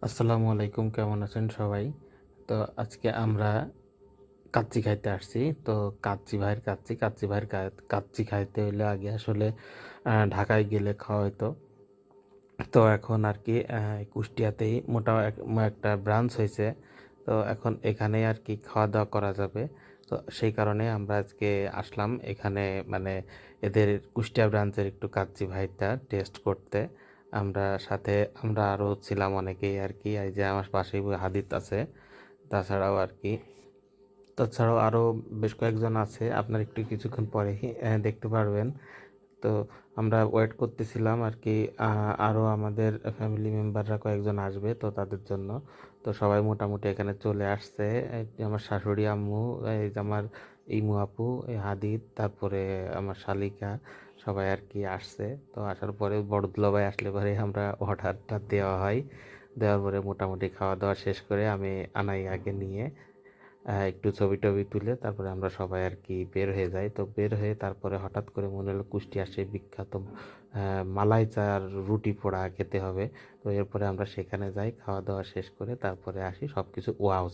আসসালামু আলাইকুম, কেমন আছেন সবাই? তো আজকে আমরা কাচ্চি খাইতে আসছি। তো কাচ্চি ভাইয়ের কাচ্চি খাইতে হইলে আগে আসলে ঢাকায় গেলে খাওয়া হইতো। তো এখন আর কি কুষ্টিয়াতেই একটা ব্রাঞ্চ হয়েছে। তো এখন এখানেই আর কি খাওয়া দাওয়া করা যাবে। তো সেই কারণে আমরা আজকে আসলাম এখানে, মানে এদের কুষ্টিয়া ব্রাঞ্চের একটু কাচ্চি ভাইটা টেস্ট করতে। আমরা আরও ছিলাম অনেকেই আর কি, এই যে আমার পাশেই হাদিত আছে। তাছাড়াও আর কি তাছাড়াও আরও বেশ কয়েকজন আছে, আপনার একটু কিছুক্ষণ পরে দেখতে পারবেন। তো আমরা ওয়েট করতেছিলাম আর কি, আরও আমাদের ফ্যামিলি মেম্বাররা কয়েকজন আসবে তো তাদের জন্য। তো সবাই মোটামুটি এখানে চলে আসছে। এই যে আমার শাশুড়ি আম্মু, এই যে আমার ইমু আপু, এই হাদিদ, তারপরে আমার শালিকা, সবাই আর কি আসছে। তো আসার পরে বড় দুলাভাই আসলে পরে আমরা অর্ডারটা দেওয়া হয়। দেওয়ার পরে মোটামুটি খাওয়া দাওয়া শেষ করে আমি আনাই আগে নিয়ে একটু ছবি টবি তুলে তারপরে আমরা সবাই আর কি বের হয়ে যাই। তো বের হয়ে তারপরে হঠাৎ করে মনে হলো কুষ্টিয়ার সেই বিখ্যাত মালাই চা আর রুটি পোড়া খেতে হবে। তো এরপরে আমরা সেখানে যাই, খাওয়া দাওয়া শেষ করে তারপরে আসি, সব কিছু ওয়াও